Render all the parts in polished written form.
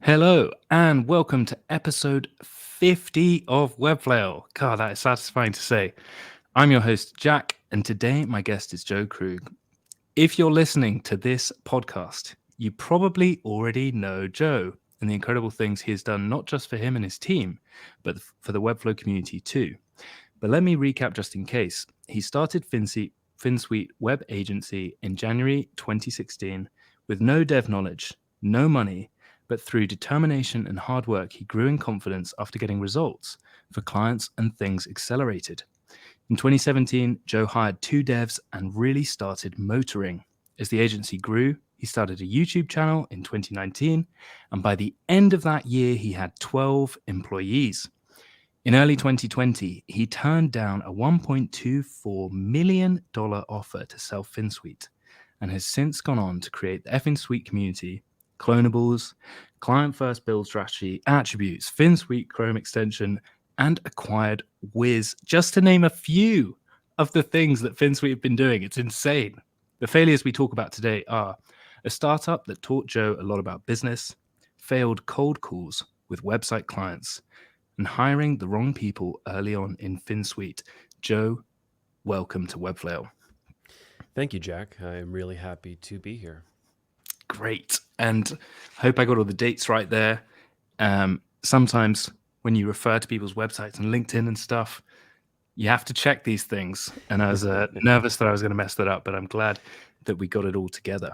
Hello and welcome to episode 50 of Webflail. God, that is satisfying to say. I'm your host, Jack, and today my guest is Joe Krug. If you're listening to this podcast, you probably already know Joe and the incredible things he has done, not just for him and his team, but for the Webflow community too. But let me recap just in case. He started Finsweet Web Agency in January 2016 with no dev knowledge, no money, but through determination and hard work, he grew in confidence after getting results for clients and things accelerated. In 2017, Joe hired two devs and really started motoring. As the agency grew, he started a YouTube channel in 2019, and by the end of that year, he had 12 employees. In early 2020, he turned down a $1.24 million offer to sell Finsweet and has since gone on to create the Finsweet community, cloneables, client-first build strategy, attributes, Finsweet Chrome Extension, and acquired Wized, just to name a few of the things that Finsweet have been doing. It's insane. The failures we talk about today are a startup that taught Joe a lot about business, failed cold calls with website clients, and hiring the wrong people early on in Finsweet. Joe, welcome to Webflail. Thank you, Jack. I am really happy to be here. Great. And I hope I got all the dates right there. Sometimes when you refer to people's websites and LinkedIn and stuff, you have to check these things. And I was nervous that I was going to mess that up, but I'm glad that we got it all together.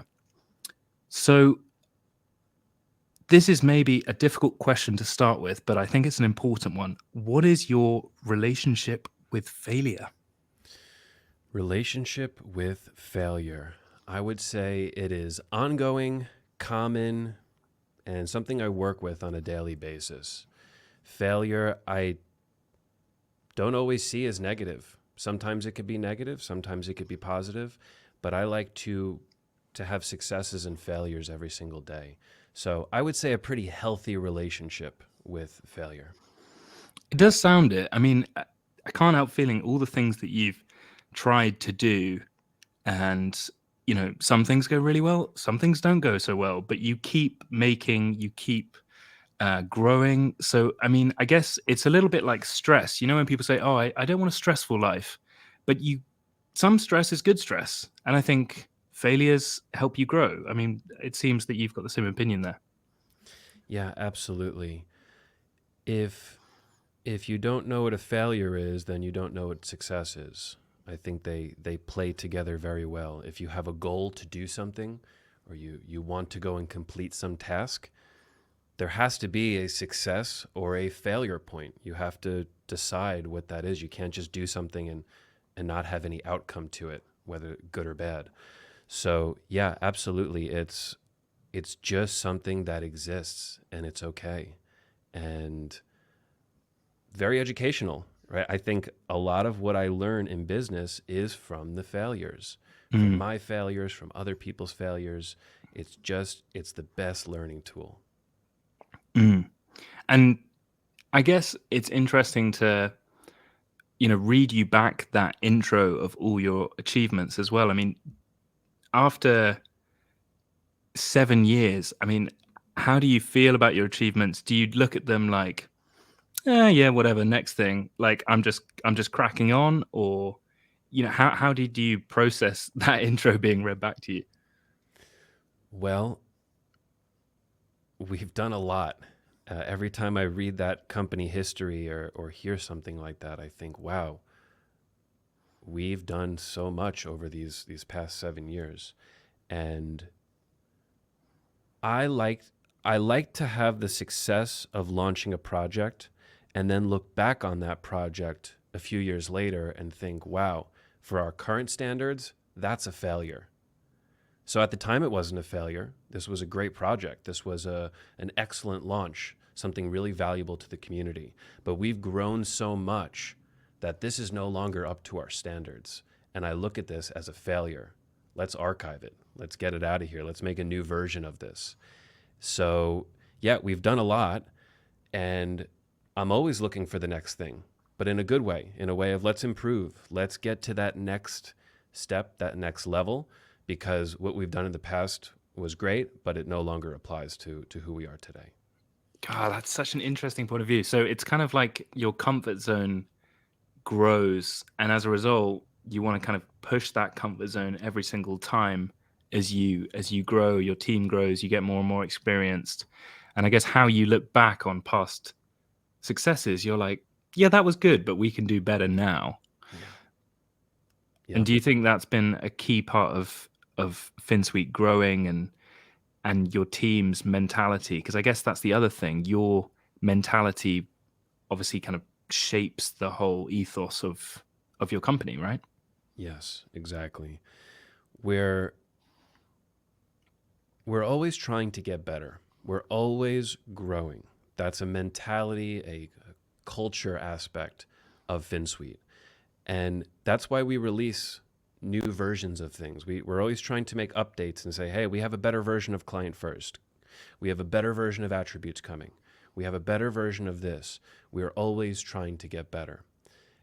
So this is maybe a difficult question to start with, but I think it's an important one. What is your relationship with failure? Relationship with failure. I would say it is ongoing, common, and something I work with on a daily basis. Failure, I don't always see as negative. Sometimes it could be negative, sometimes it could be positive, but I like to have successes and failures every single day. So I would say a pretty healthy relationship with failure. It does sound it. I mean, I can't help feeling all the things that you've tried to do, and some things go really well, some things don't go so well, but you keep making, you keep growing. So, I mean, I guess it's a little bit like stress. When people say, "Oh, I don't want a stressful life," but some stress is good stress, and I think failures help you grow. I mean, it seems that you've got the same opinion there. Yeah, absolutely. If you don't know what a failure is, then you don't know what success is. I think they play together very well. If you have a goal to do something, or you want to go and complete some task, there has to be a success or a failure point. You have to decide what that is. You can't just do something and not have any outcome to it, whether good or bad. So yeah, absolutely. It's just something that exists and it's okay. And very educational, right? I think a lot of what I learn in business is from the failures, from Mm, my failures, from other people's failures. It's the best learning tool. mm. And I guess it's interesting to read you back that intro of all your achievements as well. I mean, after 7 years, I mean, how do you feel about your achievements? Do you look at them like, yeah, whatever, next thing, like I'm just cracking on, or how did you process that intro being read back to you? Well, we've done a lot. Every time I read that company history or hear something like that, I think, wow, we've done so much over these past 7 years. And I like I like to have the success of launching a project and then look back on that project a few years later and think, wow, for our current standards, that's a failure. So at the time, it wasn't a failure. This was a great project. This was an excellent launch, something really valuable to the community. But we've grown so much that this is no longer up to our standards. And I look at this as a failure. Let's archive it. Let's get it out of here. Let's make a new version of this. So, yeah, we've done a lot. And I'm always looking for the next thing, but in a good way, in a way of let's improve. Let's get to that next step, that next level, because what we've done in the past was great, but it no longer applies to who we are today. God, that's such an interesting point of view. So it's kind of like your comfort zone grows, and as a result, you want to kind of push that comfort zone every single time as you grow, your team grows, you get more and more experienced. And I guess how you look back on past successes, you're like, yeah, that was good, but we can do better now. Yeah. And Yeah. do you think that's been a key part of Finsweet growing and your team's mentality? Because I guess that's the other thing. Your mentality obviously kind of shapes the whole ethos of your company, right? Yes, exactly. We're we're always trying to get better. We're always growing. That's a mentality, a culture aspect of Finsweet. And that's why we release new versions of things. We're always trying to make updates and say, hey, we have a better version of client first. We have a better version of attributes coming. We have a better version of this. We're always trying to get better.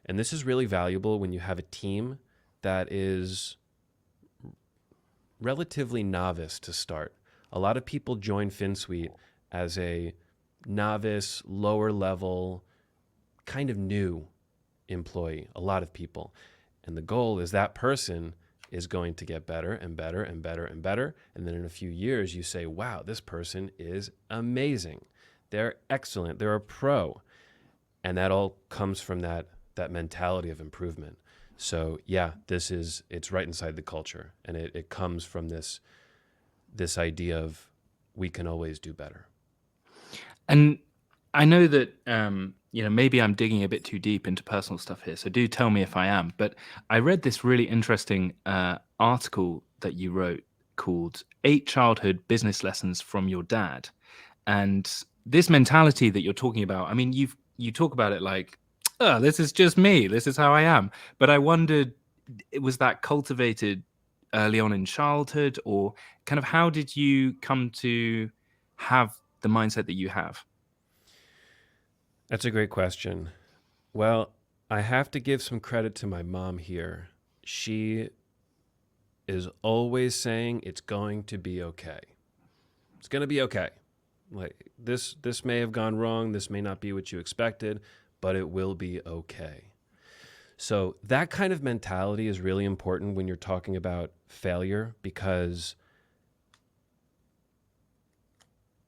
And this is really valuable when you have a team that is relatively novice to start. A lot of people join Finsweet as a novice, lower level, kind of new employee, a lot of people. And the goal is that person is going to get better and better and better and better. And then in a few years, you say, wow, this person is amazing. They're excellent. They're a pro. And that all comes from that mentality of improvement. So yeah, it's right inside the culture. And it comes from this idea of we can always do better. And I know that maybe I'm digging a bit too deep into personal stuff here, so do tell me if I am. But I read this really interesting article that you wrote called Eight Childhood Business Lessons from Your Dad. And this mentality that you're talking about, I mean, you talk about it like, oh, this is just me, this is how I am. But I wondered, was that cultivated early on in childhood, or kind of how did you come to have the mindset that you have? That's a great question. Well, I have to give some credit to my mom here. She is always saying it's going to be okay. It's going to be okay. Like this may have gone wrong, this may not be what you expected, but it will be okay. So that kind of mentality is really important when you're talking about failure, because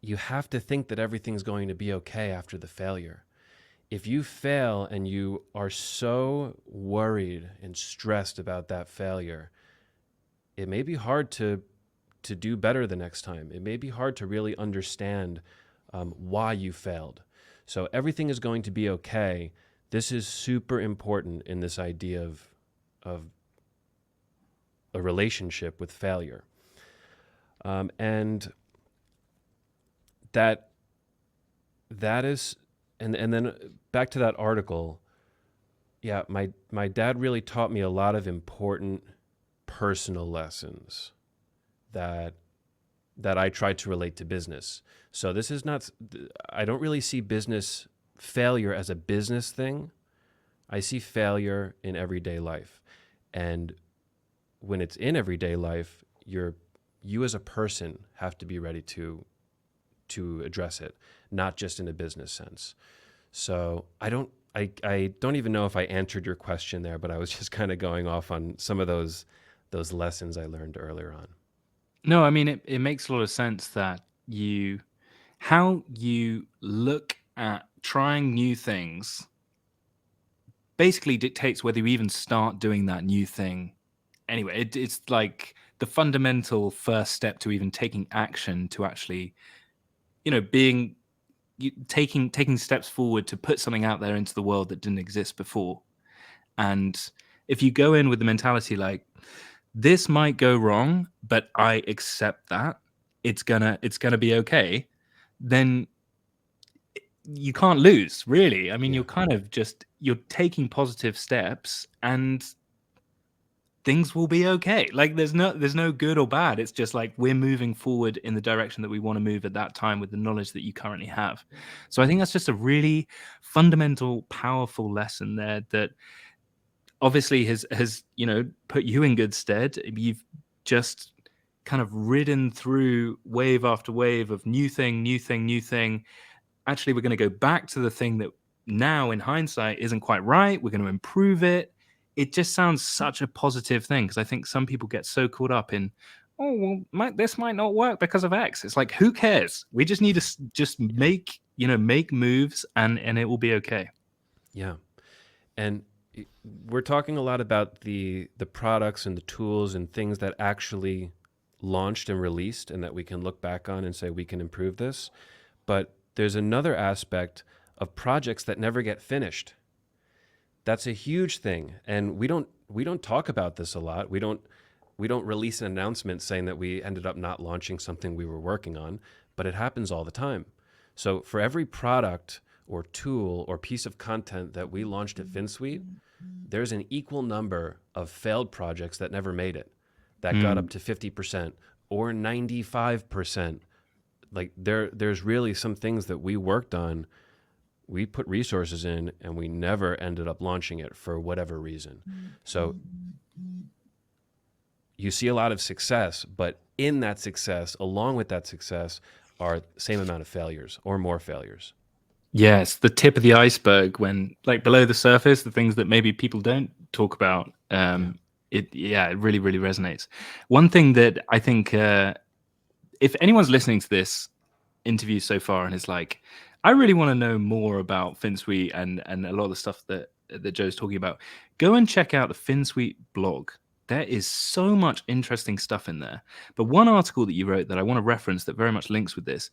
you have to think that everything's going to be okay after the failure. If you fail and you are so worried and stressed about that failure, it may be hard to do better the next time. It may be hard to really understand why you failed. So everything is going to be okay. This is super important in this idea of a relationship with failure. And that is, and then back to that article. Yeah, my dad really taught me a lot of important personal lessons that I try to relate to business. So this is not, I don't really see business failure as a business thing. I see failure in everyday life. And when it's in everyday life, you as a person have to be ready to address it, not just in a business sense. So I don't even know if I answered your question there, but I was just kind of going off on some of those lessons I learned earlier on. No, I mean it makes a lot of sense that how you look at trying new things basically dictates whether you even start doing that new thing. Anyway, it's like the fundamental first step to even taking action to actually, being taking steps forward to put something out there into the world that didn't exist before. And if you go in with the mentality like, this might go wrong, but I accept that it's gonna be okay, then you can't lose, really. I mean, Yeah. you're taking positive steps and things will be okay. Like there's no good or bad. It's just like we're moving forward in the direction that we want to move at that time with the knowledge that you currently have. So I think that's just a really fundamental, powerful lesson there that obviously has put you in good stead. You've just kind of ridden through wave after wave of new thing, new thing, new thing. actually we're going to go back to the thing that now in hindsight isn't quite right. We're going to improve it. It just sounds such a positive thing, because I think some people get so caught up in, oh well, this might not work because of X. It's like, who cares? We just need to just make moves, and it will be okay. Yeah. And we're talking a lot about the products and the tools and things that actually launched and released and that we can look back on and say we can improve this. But there's another aspect of projects that never get finished. That's a huge thing, and we don't talk about this a lot. We don't release an announcement saying that we ended up not launching something we were working on, but it happens all the time. So for every product or tool or piece of content that we launched at Finsweet, there's an equal number of failed projects that never made it, that got up to 50% or 95%. Like there's really some things that we worked on, we put resources in, and we never ended up launching it for whatever reason. So you see a lot of success, but in that success, along with that success, are the same amount of failures or more failures. Yes, the tip of the iceberg, when like below the surface, the things that maybe people don't talk about. Yeah. It really really resonates. One thing that I think, if anyone's listening to this interview so far and is like, I really want to know more about Finsweet and a lot of the stuff that Joe's talking about, go and check out the Finsweet blog. There is so much interesting stuff in there. But one article that you wrote that I want to reference that very much links with this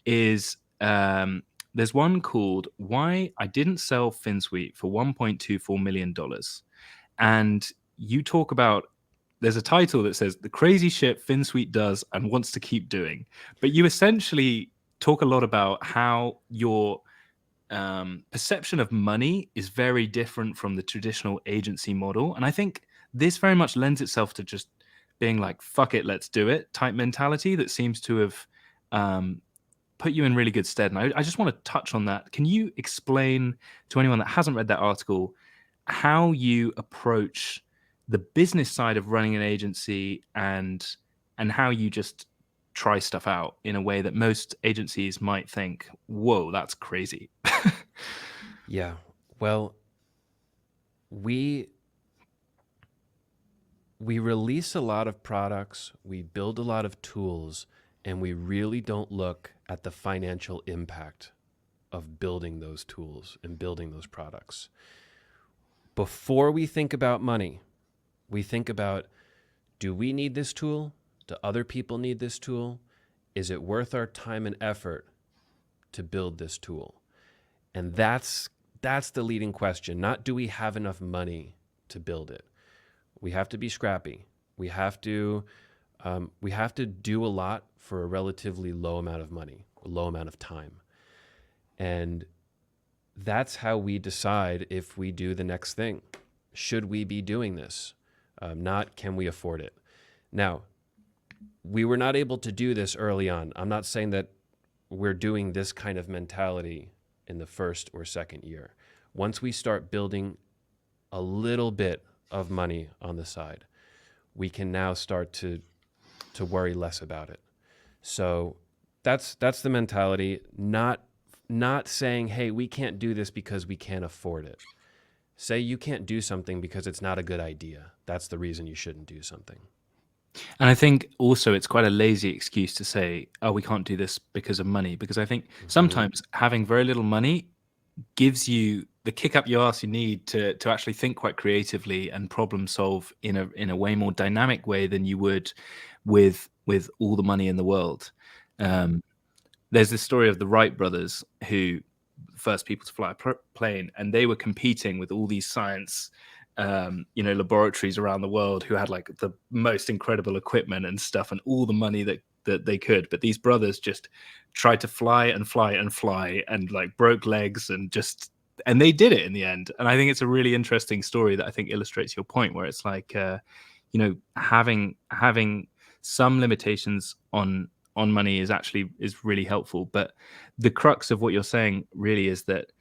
is, there's one called "Why I Didn't Sell Finsweet for $1.24 million," and you talk about, there's a title that says "The Crazy Shit Finsweet Does and Wants to Keep Doing," but you essentially talk a lot about how your perception of money is very different from the traditional agency model, and I think this very much lends itself to just being like, "Fuck it, let's do it" type mentality that seems to have put you in really good stead. And I just want to touch on that. Can you explain to anyone that hasn't read that article how you approach the business side of running an agency, and how you just try stuff out in a way that most agencies might think, whoa, that's crazy? Yeah. Well, we release a lot of products, we build a lot of tools, and we really don't look at the financial impact of building those tools and building those products. Before we think about money, we think about, do we need this tool? Do other people need this tool? Is it worth our time and effort to build this tool? And that's the leading question. Not do we have enough money to build it. We have to be scrappy. We have to do a lot for a relatively low amount of money, a low amount of time. And that's how we decide if we do the next thing. Should we be doing this? Not can we afford it? Now, we were not able to do this early on. I'm not saying that we're doing this kind of mentality in the first or second year. Once we start building a little bit of money on the side, we can now start to worry less about it. So that's the mentality. Not saying, hey, we can't do this because we can't afford it. Say you can't do something because it's not a good idea. That's the reason you shouldn't do something. And I think also it's quite a lazy excuse to say, oh, we can't do this because of money. Because I think sometimes having very little money gives you the kick up your ass you need to actually think quite creatively and problem solve in a way more dynamic way than you would with all the money in the world. There's this story of the Wright brothers, who first people to fly a plane, and they were competing with all these science laboratories around the world who had like the most incredible equipment and stuff and all the money that they could. But these brothers just tried to fly and fly and fly and like broke legs and they did it in the end. And I think it's a really interesting story that I think illustrates your point, where it's like, having some limitations on money is really helpful. But the crux of what you're saying really is that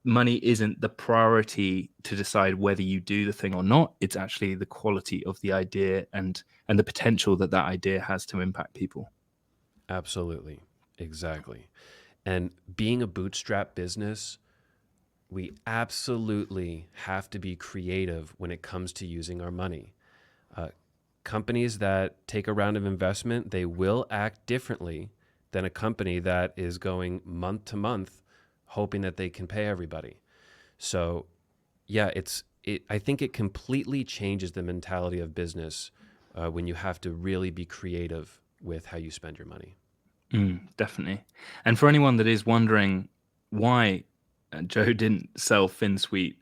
money isn't the priority to decide whether you do the thing or not. It's actually the quality of the idea and the potential that idea has to impact people. Absolutely. Exactly. And being a bootstrap business, we absolutely have to be creative when it comes to using our money. Uh, Companies that take a round of investment, they will act differently than a company that is going month to month hoping that they can pay everybody. So, yeah, I think it completely changes the mentality of business when you have to really be creative with how you spend your money. Definitely. And for anyone that is wondering why Joe didn't sell Finsweet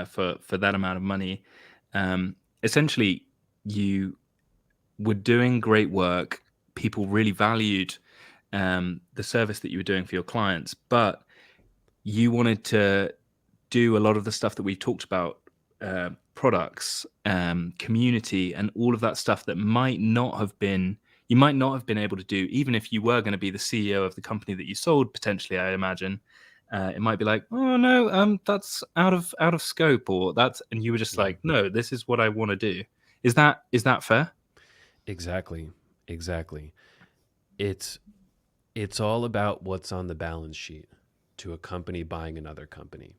for that amount of money, essentially you were doing great work. People really valued the service that you were doing for your clients, but you wanted to do a lot of the stuff that we've talked about, products, community, and all of that stuff that you might not have been able to do, even if you were going to be the CEO of the company that you sold. Potentially, I imagine it might be like, oh no, that's out of scope, or that's, and you were just Yeah, like, no, this is what I want to do. Is that fair? exactly. Exactly. It's it's all about what's on the balance sheet to a company buying another company.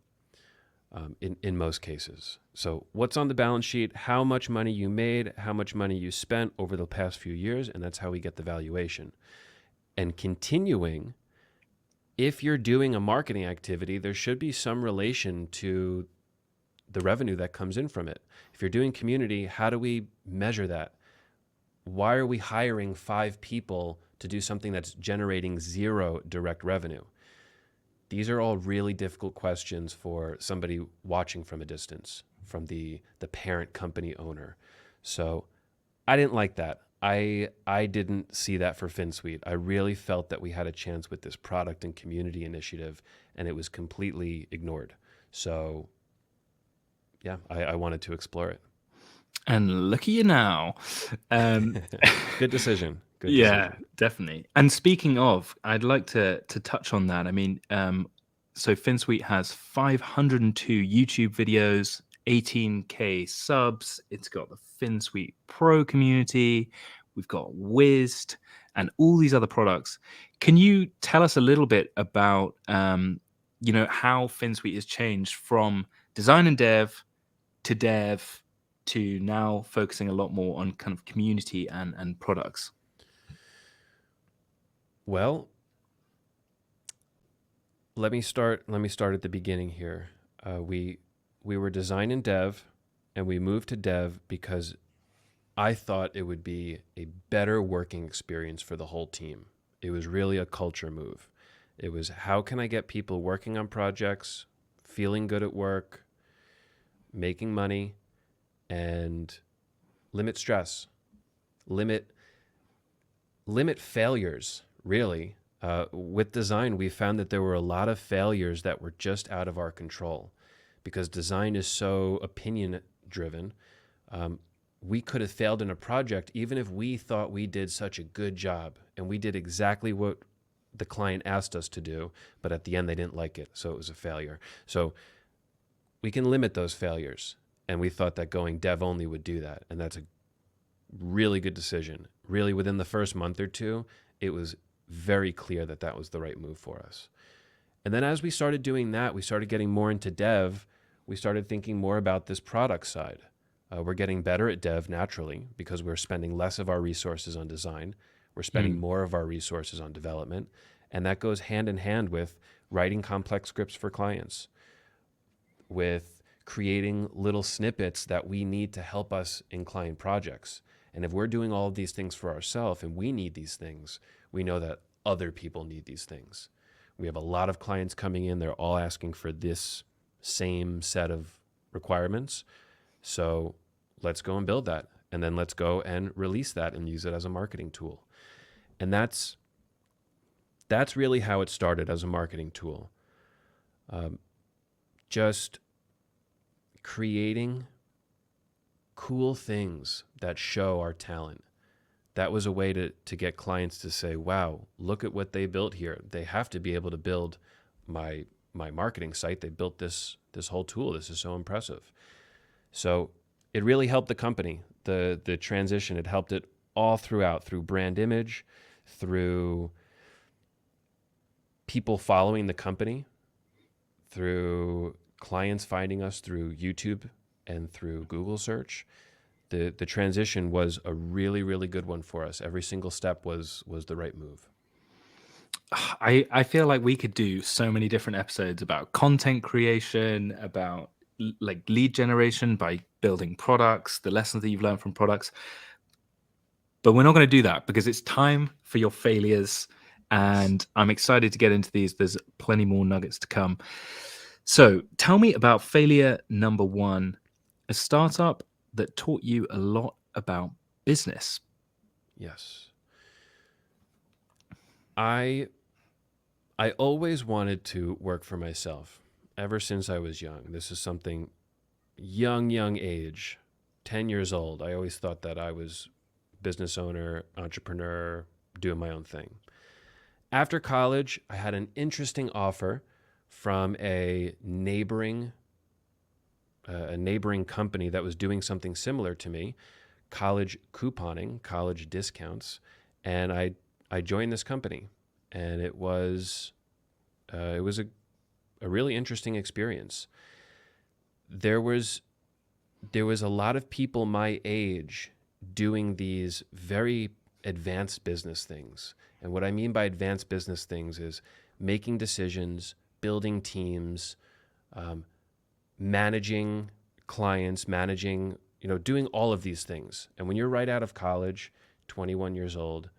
In most cases. So, what's on the balance sheet, how much money you made, how much money you spent over the past few years, and that's how we get the valuation. And continuing, if you're doing a marketing activity, there should be some relation to the revenue that comes in from it. If you're doing community, how do we measure that? Why are we hiring 5 people to do something that's generating 0 direct revenue? These are all really difficult questions for somebody watching from a distance, from the parent company owner. So I didn't like that. I didn't see that for Finsweet. I really felt that we had a chance with this product and community initiative, and it was completely ignored. So yeah, I wanted to explore it. And look at you now. Um, Good decision. Good Yeah, decision. definitely. And speaking of, I'd like to touch on that. I mean, so Finsweet has 502 YouTube videos, 18K subs. It's got the Finsweet Pro community. We've got Wized and all these other products. Can you tell us a little bit about, how Finsweet has changed from design and dev to now focusing a lot more on kind of community and products? Well, let me start at the beginning here. We were design and dev, and we moved to dev because I thought it would be a better working experience for the whole team. It was really a culture move. It was, how can I get people working on projects, feeling good at work, making money, and limit stress, limit limit failures, really. With design, we found that there were a lot of failures that were just out of our control because design is so opinion driven. We could have failed in a project even if we thought we did such a good job and we did exactly what the client asked us to do, but at the end they didn't like it, so it was a failure. So we can limit those failures, and we thought that going dev only would do that, and that's a really good decision. Really, within the first month or two, it was very clear that that was the right move for us. And then as we started doing that, we started getting more into dev. We started thinking more about this product side. We're getting better at dev naturally because we're spending less of our resources on design. We're spending Mm. more of our resources on development. And that goes hand in hand with writing complex scripts for clients, with creating little snippets that we need to help us in client projects. And if we're doing all of these things for ourselves and we need these things, we know that other people need these things. We have a lot of clients coming in, they're all asking for this same set of requirements. So let's go and build that. And then let's go and release that and use it as a marketing tool. And that's really how it started as a marketing tool. Just creating cool things that show our talent. That was a way to get clients to say, wow, look at what they built here. They have to be able to build my marketing site. They built this whole tool. This is so impressive. So it really helped the company. The transition, it helped it all throughout, through brand image, through people following the company, through clients finding us through YouTube and through Google search. The transition was a really, really good one for us. Every single step was the right move. I feel like we could do so many different episodes about content creation, about like lead generation by building products, the lessons that you've learned from products. But we're not going to do that because it's time for your failures. Yes. And I'm excited to get into these. There's plenty more nuggets to come. So tell me about failure number one, a startup that taught you a lot about business. Yes. I always wanted to work for myself ever since I was young. This is something young age, 10 years old. I always thought that I was business owner, entrepreneur, doing my own thing. After college, I had an interesting offer from a neighboring company that was doing something similar to me, college couponing, college discounts, and I joined this company, and it was a really interesting experience. There was a lot of people my age doing these very advanced business things. And what I mean by advanced business things is making decisions, building teams, managing clients, managing, doing all of these things. And when you're right out of college, 21 years old,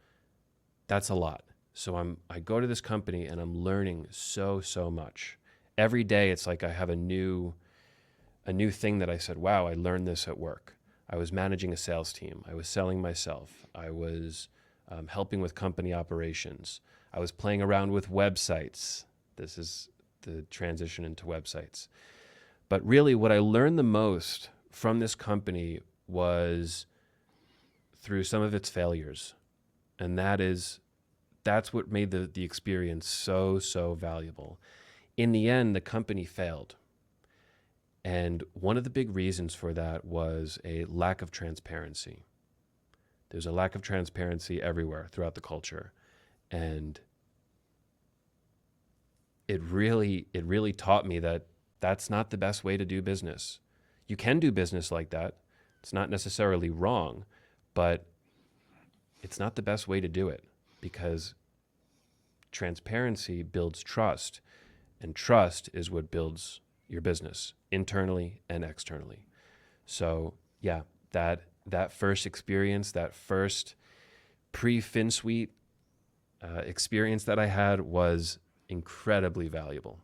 that's a lot. So I go to this company and I'm learning so much. Every day it's like I have a new thing that I said, wow, I learned this at work. I was managing a sales team. I was selling myself. I was helping with company operations. I was playing around with websites. This is the transition into websites. But really what I learned the most from this company was through some of its failures. And that's what made the experience so valuable. In the end, the company failed. And one of the big reasons for that was a lack of transparency. There's a lack of transparency everywhere throughout the culture. And it really taught me that that's not the best way to do business. You can do business like that. It's not necessarily wrong, but it's not the best way to do it, because transparency builds trust, and trust is what builds your business internally and externally. So yeah, that first experience, that first pre-Finsweet experience that I had was incredibly valuable.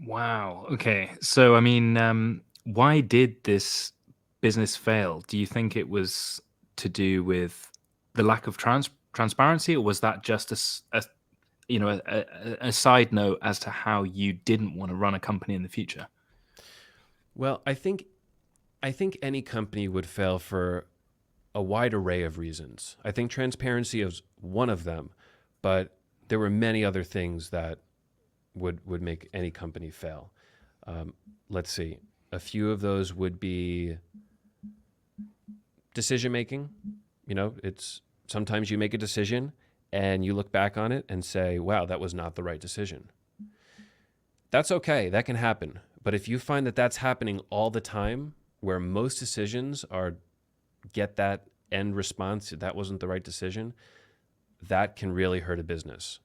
Wow. Okay. So, I mean, why did this business fail? Do you think it was to do with the lack of transparency, or was that just a side note as to how you didn't want to run a company in the future? Well, I think any company would fail for a wide array of reasons. I think transparency is one of them, but there were many other things that would make any company fail. Let's see. A few of those would be decision making. It's sometimes you make a decision and you look back on it and say, wow, that was not the right decision. That's okay. That can happen. But if you find that that's happening all the time, where most decisions get that end response, that wasn't the right decision, that can really hurt a business.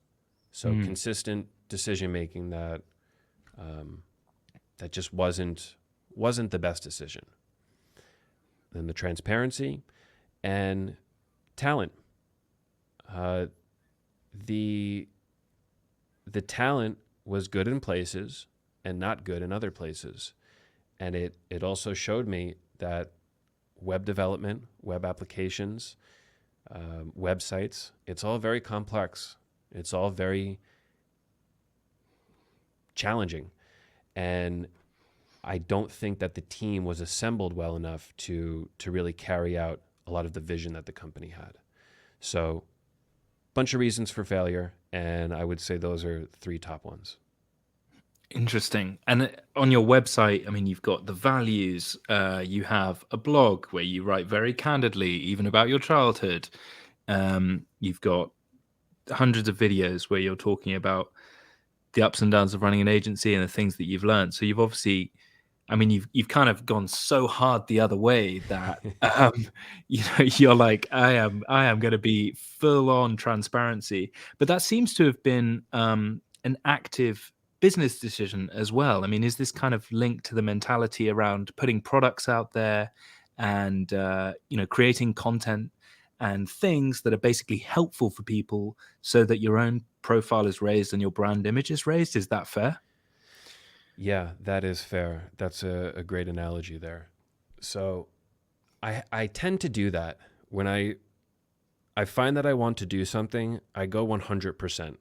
So consistent decision making that just wasn't the best decision. Then the transparency and talent. The talent was good in places and not good in other places. And it also showed me that web development, web applications, websites, it's all very complex. It's all very challenging. And I don't think that the team was assembled well enough to really carry out a lot of the vision that the company had. So, bunch of reasons for failure, and I would say those are three top ones. Interesting. And on your website, I mean, you've got the values. You have a blog where you write very candidly, even about your childhood. You've got hundreds of videos where you're talking about the ups and downs of running an agency and the things that you've learned. So you've obviously, I mean, you've kind of gone so hard the other way that you're like, I am going to be full on transparency. But that seems to have been an active business decision as well. I mean, is this kind of linked to the mentality around putting products out there and creating content and things that are basically helpful for people so that your own profile is raised and your brand image is raised? Is that fair? Yeah, that is fair. That's a great analogy there. So I tend to do that when I find that I want to do something, I go 100%.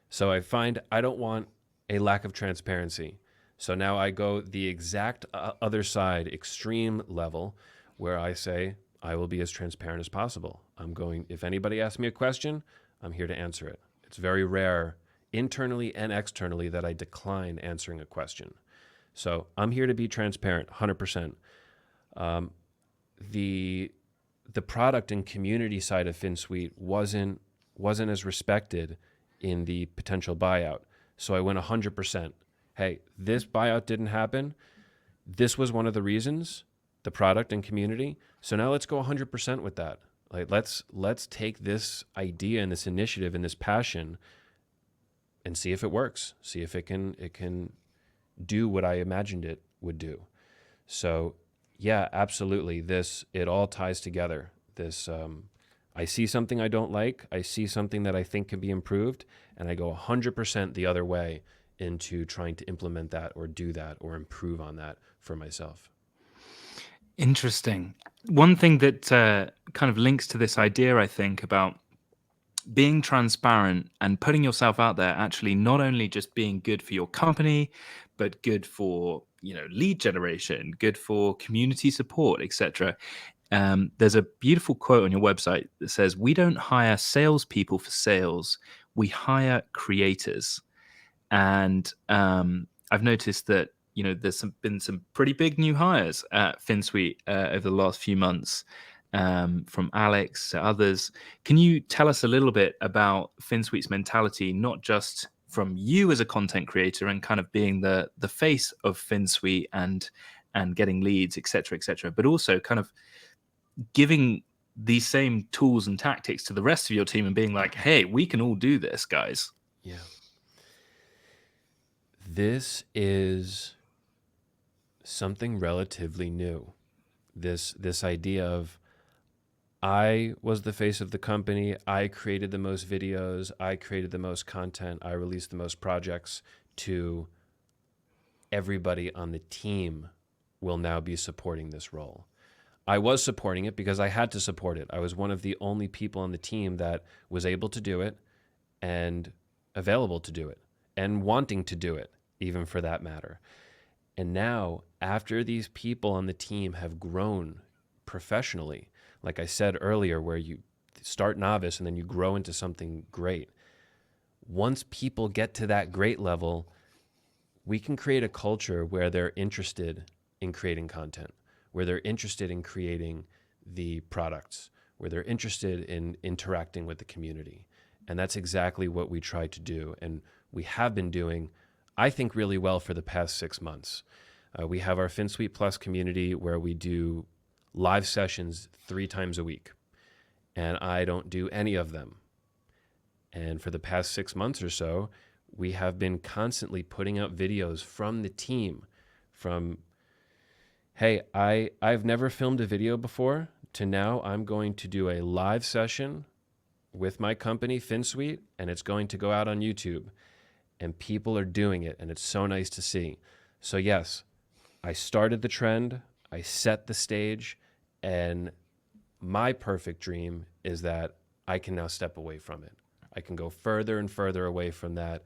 So I find I don't want a lack of transparency. So now I go the exact other side, extreme level, where I say, I will be as transparent as possible. If anybody asks me a question, I'm here to answer it. It's very rare, internally and externally, that I decline answering a question. So I'm here to be transparent, 100%. The product and community side of Finsweet wasn't as respected in the potential buyout. So I went 100%. Hey, this buyout didn't happen. This was one of the reasons, the product and community. So now let's go 100% with that. Like let's take this idea and this initiative and this passion and see if it works. See if it can do what I imagined it would do. So yeah, absolutely. It all ties together. I see something I don't like. I see something that I think can be improved, and I go 100% the other way into trying to implement that or do that or improve on that for myself. Interesting. One thing that kind of links to this idea, I think, about being transparent and putting yourself out there, actually not only just being good for your company, but good for lead generation, good for community support, etc. There's a beautiful quote on your website that says, "We don't hire salespeople for sales; we hire creators." And I've noticed that there's been some pretty big new hires at Finsweet over the last few months, from Alex to others. Can you tell us a little bit about Finsweet's mentality, not just from you as a content creator and kind of being the face of Finsweet and getting leads, etc., but also kind of giving these same tools and tactics to the rest of your team and being like, hey, we can all do this, guys? Yeah. This is something relatively new. This idea of I was the face of the company. I created the most videos. I created the most content. I released the most projects, to everybody on the team will now be supporting this role. I was supporting it because I had to support it. I was one of the only people on the team that was able to do it and available to do it and wanting to do it, even for that matter. And now, after these people on the team have grown professionally, like I said earlier, where you start novice and then you grow into something great, once people get to that great level, we can create a culture where they're interested in creating content, where they're interested in creating the products, where they're interested in interacting with the community. And that's exactly what we try to do. And we have been doing, I think, really well for the past 6 months. We have our Finsweet Plus community where we do live sessions 3 times a week. And I don't do any of them. And for the past 6 months or so, we have been constantly putting out videos from the team, from, hey, I've never filmed a video before, to now I'm going to do a live session with my company, Finsweet, and it's going to go out on YouTube. And people are doing it, and it's so nice to see. So yes, I started the trend, I set the stage, and my perfect dream is that I can now step away from it. I can go further and further away from that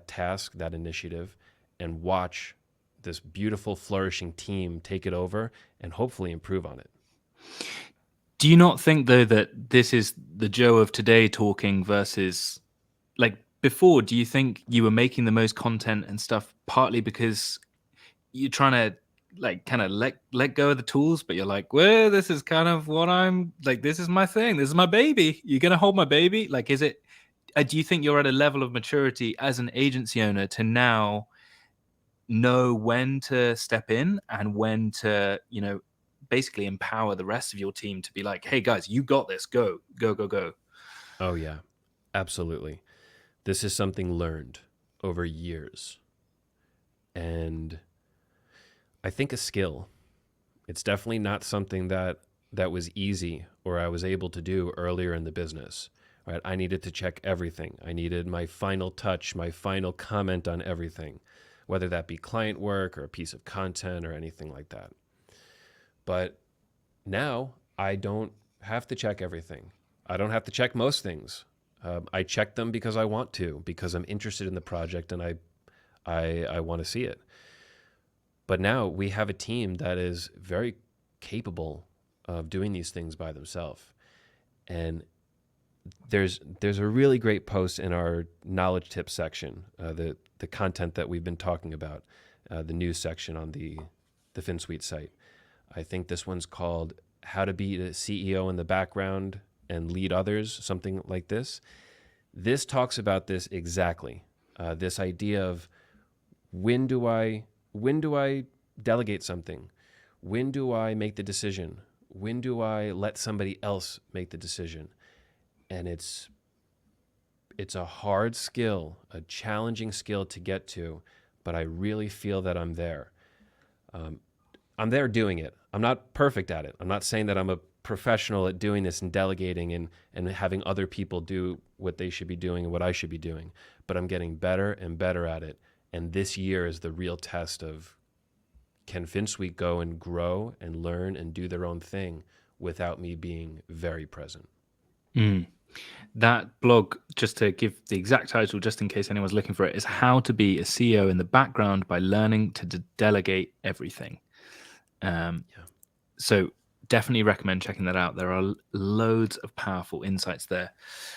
task, that initiative, and watch this beautiful, flourishing team take it over and hopefully improve on it. Do you not think, though, that this is the Joe of today talking versus, like, before? Do you think you were making the most content and stuff partly because you're trying to, like, kind of let go of the tools, but you're like, well, this is kind of what I'm like, this is my thing, this is my baby, you're gonna hold my baby? Like, do you think you're at a level of maturity as an agency owner to now know when to step in and when to, basically empower the rest of your team to be like, hey guys, you got this, go, go, go, go? Oh, yeah, absolutely. This is something learned over years. And I think a skill. It's definitely not something that was easy or I was able to do earlier in the business. Right? I needed to check everything. I needed my final touch, my final comment on everything, whether that be client work or a piece of content or anything like that. But now I don't have to check everything. I don't have to check most things. I check them because I want to, because I'm interested in the project and I want to see it. But now we have a team that is very capable of doing these things by themselves. And there's a really great post in our knowledge tips section, the content that we've been talking about, the news section on the Finsweet site. I think this one's called "How to Be a CEO in the Background and Lead Others," something like this. This talks about this exactly. This idea of when do I delegate something? When do I make the decision? When do I let somebody else make the decision? And it's a hard skill, a challenging skill to get to, but I really feel that I'm there. I'm there doing it. I'm not perfect at it. I'm not saying that I'm a professional at doing this and delegating and having other people do what they should be doing and what I should be doing, but I'm getting better and better at it. And this year is the real test of, can Finsweet go and grow and learn and do their own thing without me being very present? That blog, just to give the exact title, just in case anyone's looking for it, is "How to Be a CEO in the Background by Learning to Delegate Everything." Yeah. So definitely recommend checking that out. There are loads of powerful insights there.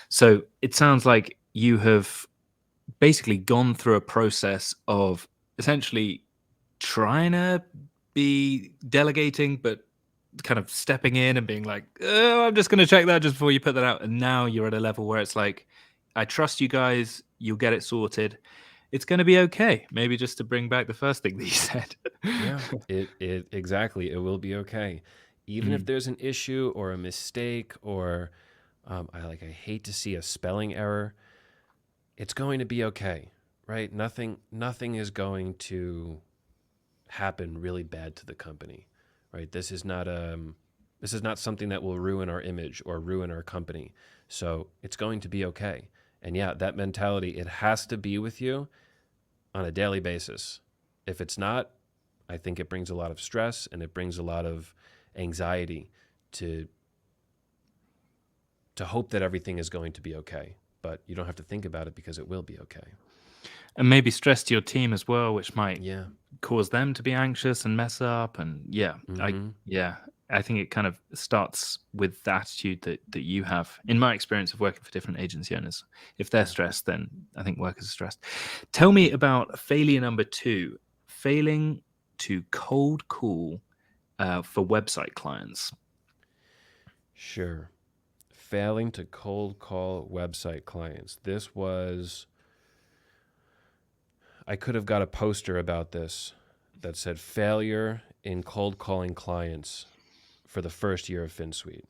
So it sounds like you have basically gone through a process of essentially trying to be delegating, but kind of stepping in and being like, oh, I'm just going to check that just before you put that out. And now you're at a level where it's like, I trust you guys. You'll get it sorted. It's going to be okay. Maybe just to bring back the first thing that you said. Yeah, it exactly. It will be okay. Even if Mm, there's an issue or a mistake or I hate to see a spelling error, it's going to be okay, right? Nothing is going to happen really bad to the company, right? This is not something that will ruin our image or ruin our company. So it's going to be okay. And yeah, that mentality, it has to be with you on a daily basis. If it's not, I think it brings a lot of stress and it brings a lot of anxiety to hope that everything is going to be okay. But you don't have to think about it because it will be okay. and maybe stress to your team as well, which might Yeah. cause them to be anxious and mess up. And Mm-hmm. I think it kind of starts with the attitude that you have. In my experience of working for different agency owners, if they're Yeah. stressed, then I think workers are stressed. Tell me about failure number 2, failing to cold call for website clients. Sure. Failing to cold call website clients. I could have got a poster about this that said failure in cold calling clients for the first year of Finsweet.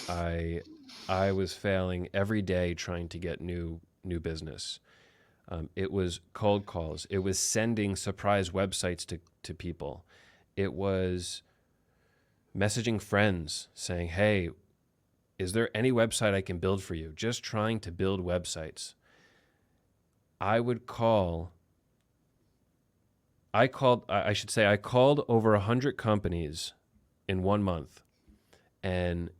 I I was failing every day trying to get new business. It was cold calls. It was sending surprise websites to people. It was messaging friends saying, "Hey, is there any website I can build for you?" Just trying to build websites. I would call. I should say, I called over 100 companies in 1 month, and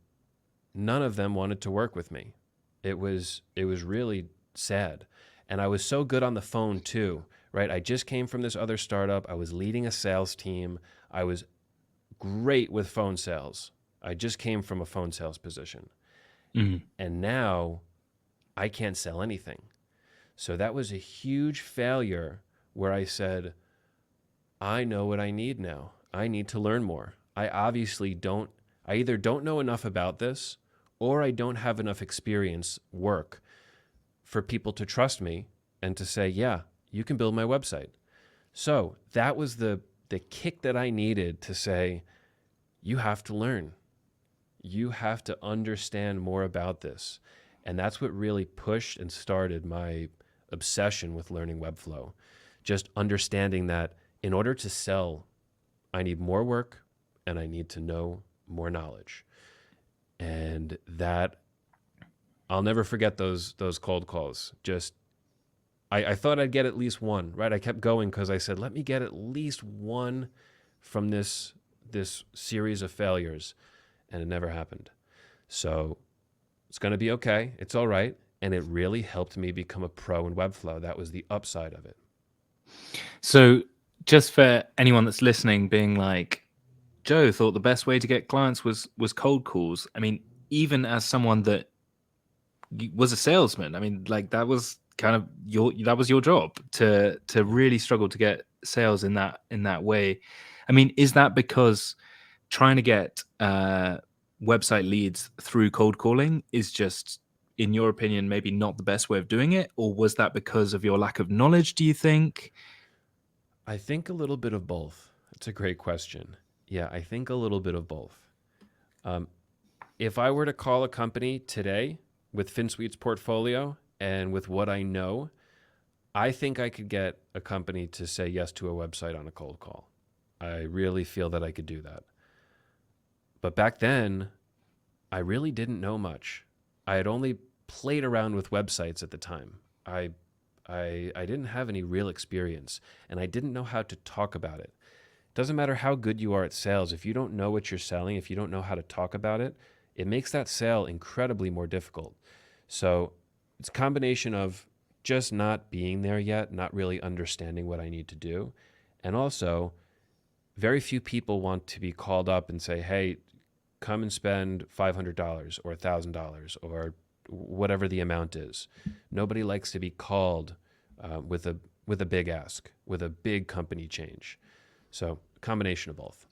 none of them wanted to work with me. It was really sad. And I was so good on the phone too, right? I just came from this other startup. I was leading a sales team. I was great with phone sales. I just came from a phone sales position. Mm. And now I can't sell anything. So that was a huge failure where I said, I know what I need now. I need to learn more. I either don't know enough about this or I don't have enough experience for people to trust me and to say, yeah, you can build my website. So that was the kick that I needed to say, you have to learn. You have to understand more about this. And that's what really pushed and started my obsession with learning Webflow. Just understanding that in order to sell, I need more work and I need to know more knowledge. And that I'll never forget those cold calls. Just I thought I'd get at least one, right? I kept going because I said, let me get at least one from this series of failures, and it never happened. So it's going to be okay. It's all right. And it really helped me become a pro in Webflow. That was the upside of it. So just for anyone that's listening, being like, Joe thought the best way to get clients was cold calls. I mean, even as someone that was a salesman, I mean, like that was kind of your job to really struggle to get sales in that way. I mean, is that because trying to get website leads through cold calling is just, in your opinion, maybe not the best way of doing it? Or was that because of your lack of knowledge, do you think? I think a little bit of both. It's a great question. Yeah, I think a little bit of both. Um, if I were to call a company today with Finsweet's portfolio and with what I know, I think I could get a company to say yes to a website on a cold call. I really feel that I could do that. But back then, I really didn't know much. I had only played around with websites at the time. I didn't have any real experience, and I didn't know how to talk about it. It doesn't matter how good you are at sales. If you don't know what you're selling, if you don't know how to talk about it, it makes that sale incredibly more difficult. So it's a combination of just not being there yet, not really understanding what I need to do. And also, very few people want to be called up and say, hey, come and spend $500 or $1,000 or whatever the amount is. Nobody likes to be called with a big ask, with a big company change. So a combination of both.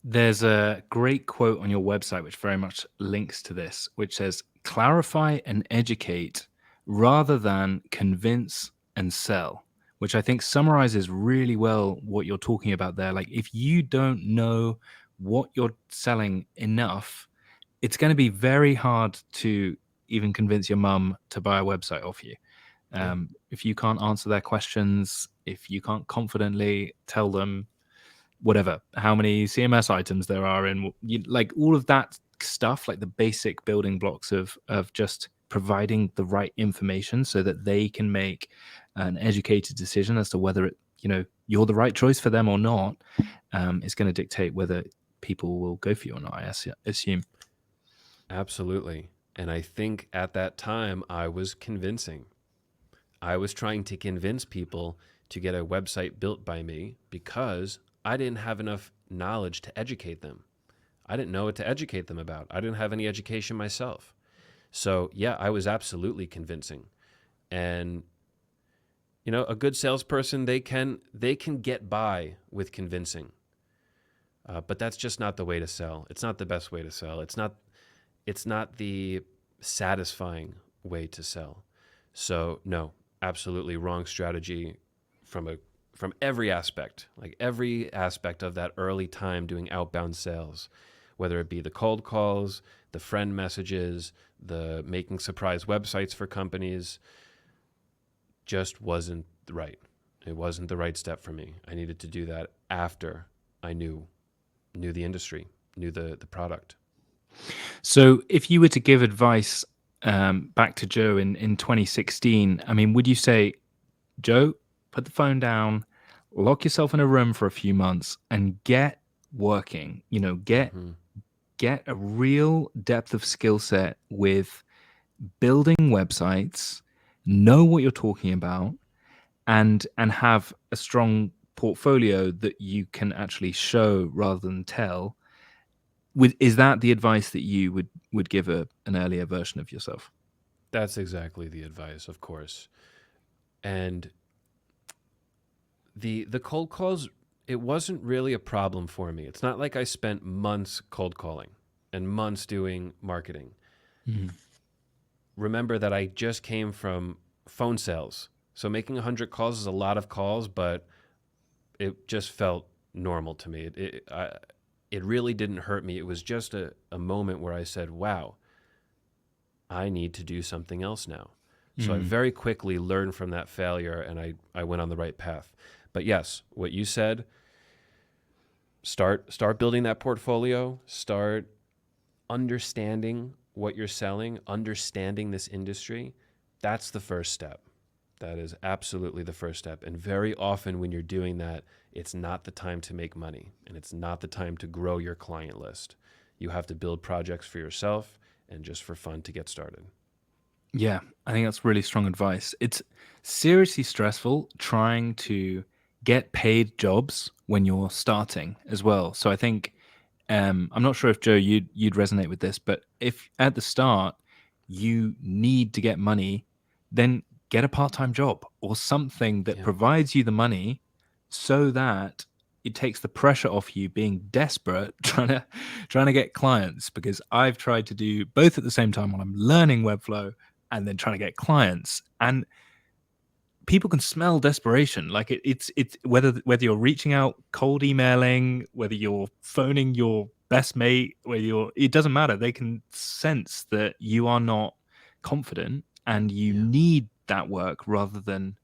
There's a great quote on your website which very much links to this, which says, clarify and educate rather than convince and sell, which I think summarizes really well what you're talking about there. Like, if you don't know what you're selling enough, it's going to be very hard to even convince your mum to buy a website off you. Yeah, If you can't answer their questions, if you can't confidently tell them whatever, how many CMS items there are in, like all of that stuff, like the basic building blocks of just providing the right information so that they can make an educated decision as to whether you're the right choice for them or not, is going to dictate whether people will go for you or not, I assume. absolutely. And I think at that time I was convincing. I was trying to convince people to get a website built by me because I didn't have enough knowledge to educate them. I didn't know what to educate them about. I didn't have any education myself. So, yeah, I was absolutely convincing. And a good salesperson, they can get by with convincing. But that's just not the way to sell. It's not the best way to sell. It's not the satisfying way to sell. So, no, absolutely wrong strategy from every aspect, like every aspect of that early time doing outbound sales, whether it be the cold calls, the friend messages, the making surprise websites for companies, just wasn't right. It wasn't the right step for me. I needed to do that after I knew the industry, knew the product. So if you were to give advice back to Joe in 2016, I mean, would you say, Joe, put the phone down, lock yourself in a room for a few months and get working, Hmm. get a real depth of skill set with building websites, know what you're talking about, and have a strong portfolio that you can actually show rather than tell. Is that the advice that you would give an earlier version of yourself? That's exactly the advice, of course. And the cold calls, it wasn't really a problem for me. It's not like I spent months cold calling and months doing marketing. Mhm. remember that I just came from phone sales. So making 100 calls is a lot of calls, but it just felt normal to me. It really didn't hurt me. It was just a moment where I said, wow, I need to do something else now. So I Mm. very quickly learned from that failure, and I went on the right path. But yes, what you said, start building that portfolio, start understanding what you're selling, understanding this industry. That's the first step. That is absolutely the first step. And very often when you're doing that, it's not the time to make money, and it's not the time to grow your client list. You have to build projects for yourself and just for fun to get started. Yeah, I think that's really strong advice. It's seriously stressful trying to get paid jobs when you're starting as well. So I think I'm not sure if Joe you'd resonate with this, but if at the start you need to get money, then get a part-time job or something that Yeah. provides you the money so that it takes the pressure off you being desperate trying to get clients, because I've tried to do both at the same time while I'm learning Webflow and then trying to get clients, and people can smell desperation. Like it's whether you're reaching out, cold emailing, whether you're phoning your best mate, whether you're it doesn't matter. They can sense that you are not confident and you Yeah. need that work rather than,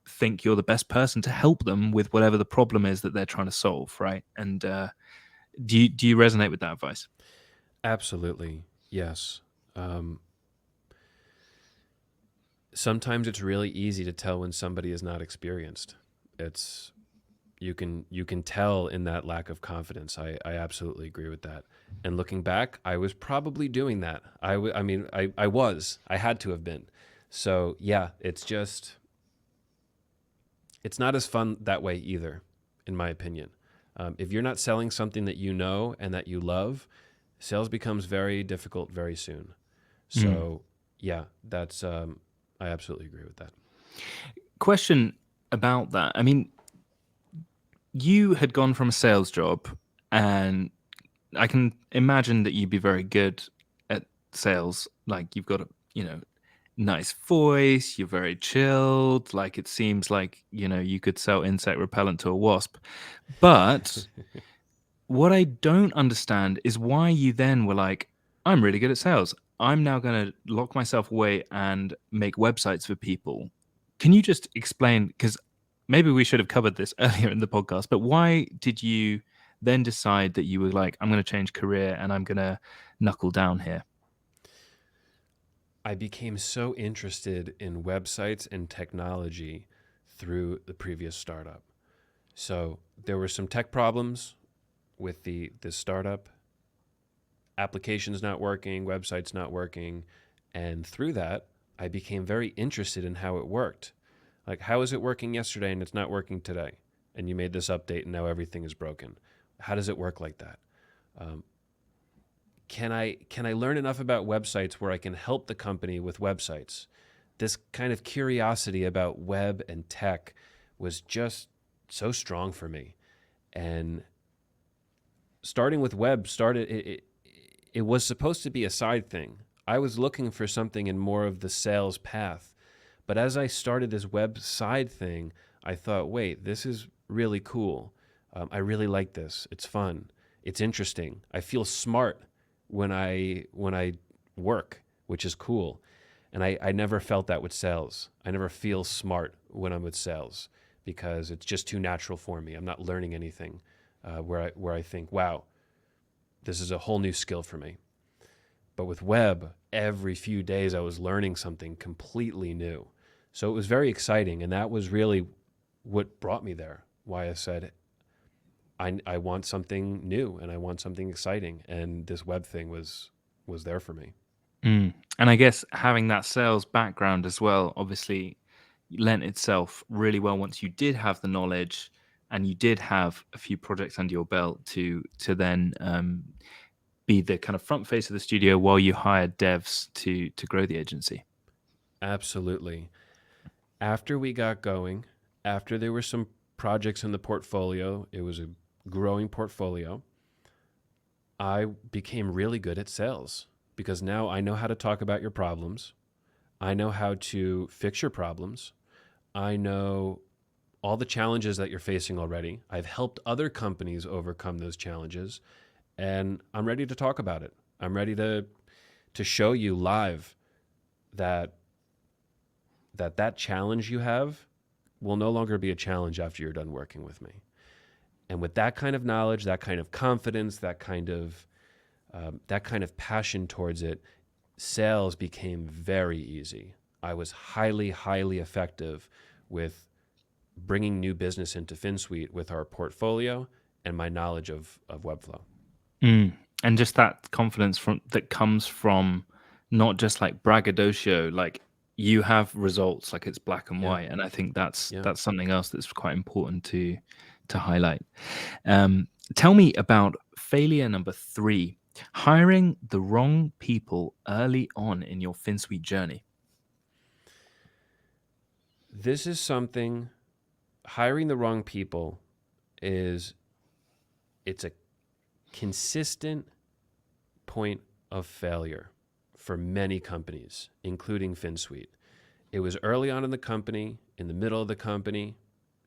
think you're the best person to help them with whatever the problem is that they're trying to solve, right? And do you resonate with that advice? Absolutely. Yes. Sometimes it's really easy to tell when somebody is not experienced. It's you can tell in that lack of confidence. I absolutely agree with that. And looking back, I was probably doing that. I mean, I had to have been. So yeah, it's not as fun that way either, in my opinion. If you're not selling something that you know and that you love, sales becomes very difficult very soon. Mm. So yeah, that's I absolutely agree with that. Question about that. I mean, you had gone from a sales job, and I can imagine that you'd be very good at sales. Like you've got a, nice voice, you're very chilled. Like it seems like, you could sell insect repellent to a wasp. But what I don't understand is why you then were like, I'm really good at sales. I'm now going to lock myself away and make websites for people. Can you just explain? Because maybe we should have covered this earlier in the podcast, but why did you then decide that you were like, I'm going to change career and I'm going to knuckle down here? I became so interested in websites and technology through the previous startup. So there were some tech problems with the startup, applications not working, websites not working, and through that, I became very interested in how it worked. Like, how is it working yesterday and it's not working today? And you made this update and now everything is broken. How does it work like that? Um, can I learn enough about websites where I can help the company with websites? This kind of curiosity about web and tech was just so strong for me. And starting with web started it was supposed to be a side thing. I was looking for something in more of the sales path. But as I started this web side thing, I thought, wait, this is really cool. I really like this. It's fun. It's interesting. I feel smart when I work, which is cool. And I never felt that with sales. I never feel smart when I'm with sales because it's just too natural for me. I'm not learning anything where I think, wow, this is a whole new skill for me. But with web, every few days I was learning something completely new. So it was very exciting. And that was really what brought me there. Why I said, I want something new and I want something exciting. And this web thing was there for me. Mm. And I guess having that sales background as well, obviously lent itself really well once you did have the knowledge and you did have a few projects under your belt to then be the kind of front face of the studio while you hired devs to grow the agency. Absolutely. After we got going, after there were some projects in the portfolio, it was a growing portfolio. I became really good at sales. because now I know how to talk about your problems. I know how to fix your problems. I know all the challenges that you're facing already. I've helped other companies overcome those challenges, and I'm ready to talk about it. I'm ready to show you live that that challenge you have will no longer be a challenge after you're done working with me. And with that kind of knowledge, that kind of confidence, that kind of passion towards it, sales became very easy. I was highly, highly effective with bringing new business into Finsweet with our portfolio and my knowledge of Webflow. Mm. And just that confidence from that comes from not just like braggadocio, like you have results, like it's black and Yeah, white. And I think yeah. that's something else that's quite important to highlight. Um, Tell me about failure number 3, hiring the wrong people early on in your Finsweet journey. This is something, hiring the wrong people is, it's a consistent point of failure for many companies, including Finsweet. It was early on in the company, in the middle of the company,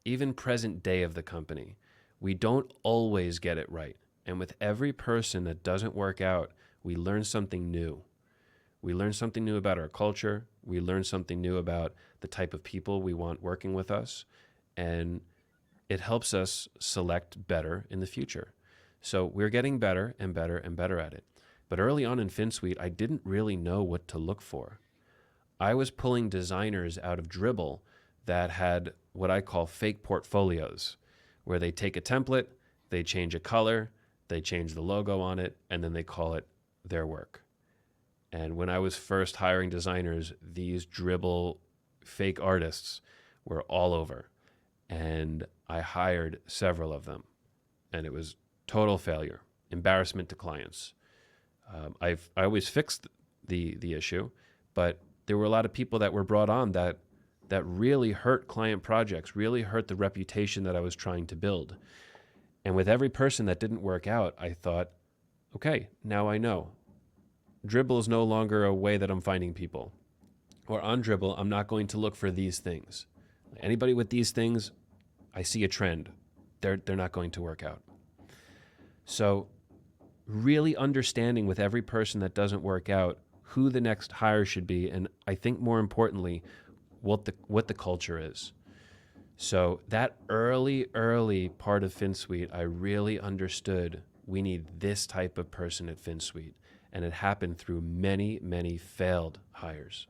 even present day of the company. We don't always get it right. And with every person that doesn't work out, we learn something new. We learn something new about our culture. We learn something new about the type of people we want working with us. And it helps us select better in the future. So we're getting better and better and better at it. But early on in Finsweet, I didn't really know what to look for. I was pulling designers out of Dribbble that had what I call fake portfolios, where they take a template, they change a color, they change the logo on it, and then they call it their work. And when I was first hiring designers, these Dribbble fake artists were all over. And I hired several of them, and it was total failure, embarrassment to clients. I always fixed the issue, but there were a lot of people that were brought on that really hurt client projects, really hurt the reputation that I was trying to build. And with every person that didn't work out, I thought, okay, now I know. Dribbble is no longer a way that I'm finding people. Or on Dribbble, I'm not going to look for these things. Anybody with these things, I see a trend. They're not going to work out. So really understanding with every person that doesn't work out who the next hire should be, and I think more importantly, what the culture is. So that early part of Finsweet, I really understood we need this type of person at Finsweet, and it happened through many, many failed hires.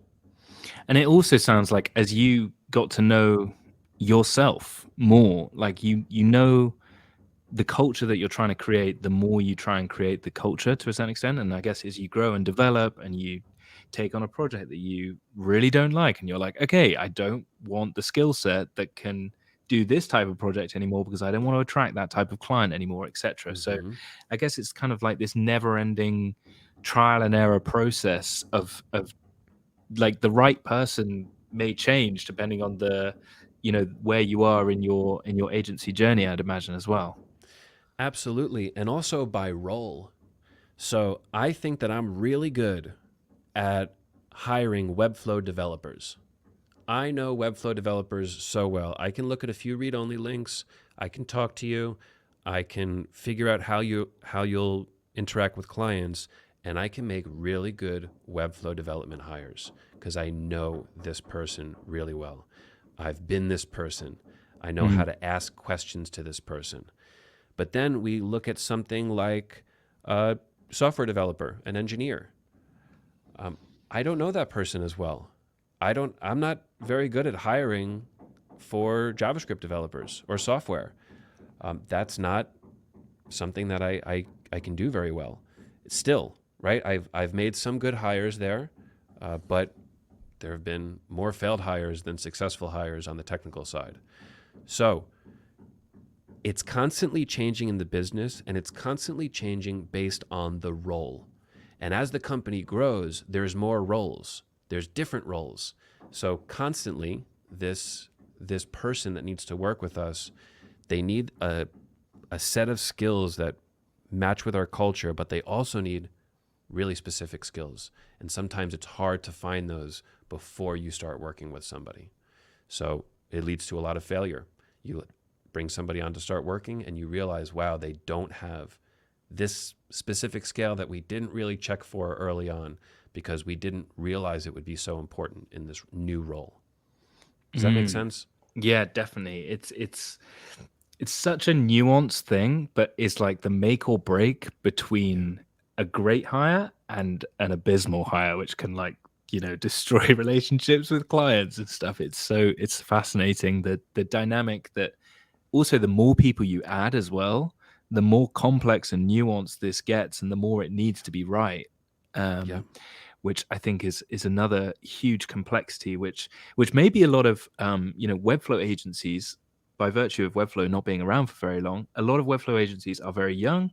And it also sounds like as you got to know yourself more, like you know the culture that you're trying to create, the more you try and create the culture to a certain extent. And I guess as you grow and develop and you take on a project that you really don't like, and you're like, okay, I don't want the skill set that can do this type of project anymore because I don't want to attract that type of client anymore, etc. So Mm-hmm. I guess it's kind of like this never ending trial and error process of like the right person may change depending on the where you are in your agency journey, I'd imagine as well. Absolutely. And also by role. So I think that I'm really good at hiring Webflow developers. I know Webflow developers so well. I can look at a few read-only links. I can talk to you. I can figure out how you'll interact with clients, and I can make really good Webflow development hires because I know this person really well. I've been this person. I know how Mm. to ask questions to this person. But then we look at something like a software developer, an engineer. I don't know that person as well. I'm not very good at hiring for JavaScript developers or software. That's not something that I can do very well. Still, right? I've made some good hires there, but there have been more failed hires than successful hires on the technical side. So it's constantly changing in the business, and it's constantly changing based on the role. And as the company grows, there's more roles. There's different roles. So constantly, this person that needs to work with us, they need a set of skills that match with our culture, but they also need really specific skills. And sometimes it's hard to find those before you start working with somebody. So it leads to a lot of failure. You bring somebody on to start working and you realize, wow, they don't have this specific skill that we didn't really check for early on because we didn't realize it would be so important in this new role. Does that make sense? Yeah, definitely. It's such a nuanced thing, but it's like the make or break Yeah. between a great hire and an abysmal hire, which can like, destroy relationships with clients and stuff. It's fascinating the dynamic that also the more people you add as well, the more complex and nuanced this gets and the more it needs to be right. Yeah. Which I think is another huge complexity, which may be a lot of Webflow agencies, by virtue of Webflow not being around for very long, a lot of Webflow agencies are very young.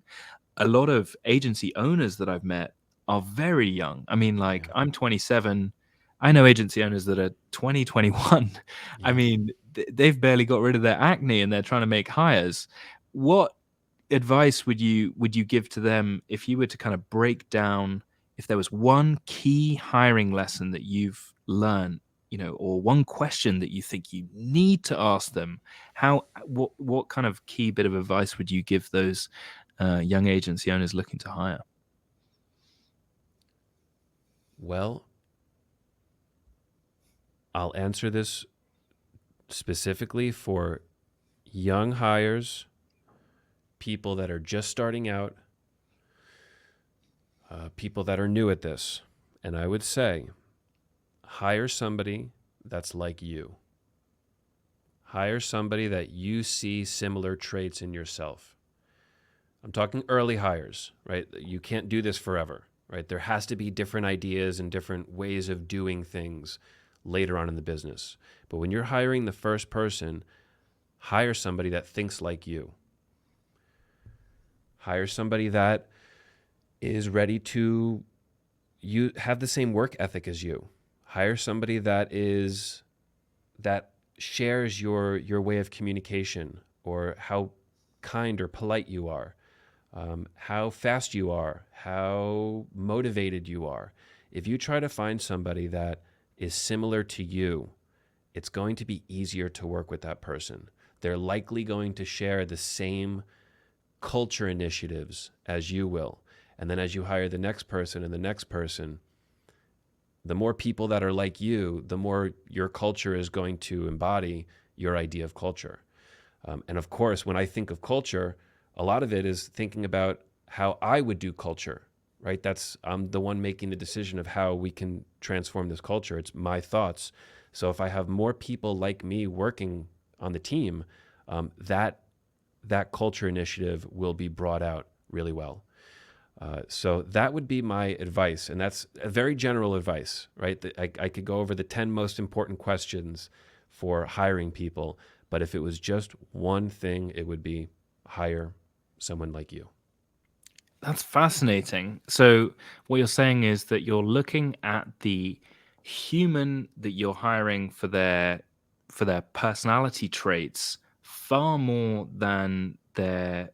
A lot of agency owners that I've met are very young. I mean, like Yeah. I'm 27. I know agency owners that are 20, 21. I Yeah. mean, they've barely got rid of their acne and they're trying to make hires. What advice would you give to them if you were to kind of break down if there was one key hiring lesson that you've learned, or one question that you think you need to ask them? What kind of key bit of advice would you give those young agency owners looking to hire? Well, I'll answer this specifically for young hires, people that are just starting out, people that are new at this. And I would say, hire somebody that's like you. Hire somebody that you see similar traits in yourself. I'm talking early hires, right? You can't do this forever, right? There has to be different ideas and different ways of doing things later on in the business. But when you're hiring the first person, hire somebody that thinks like you. Hire somebody that is ready to have the same work ethic as you. Hire somebody that shares your way of communication, or how kind or polite you are, how fast you are, how motivated you are. If you try to find somebody that is similar to you, it's going to be easier to work with that person. They're likely going to share the same culture initiatives as you will. And then as you hire the next person and the next person, the more people that are like you, the more your culture is going to embody your idea of culture. And of course, when I think of culture, a lot of it is thinking about how I would do culture, right? I'm the one making the decision of how we can transform this culture. It's my thoughts. So if I have more people like me working on the team, that culture initiative will be brought out really well. So that would be my advice, and that's a very general advice, right? I could go over the 10 most important questions for hiring people, but if it was just one thing, it would be hire someone like you. That's fascinating. So what you're saying is that you're looking at the human that you're hiring for their personality traits far more than their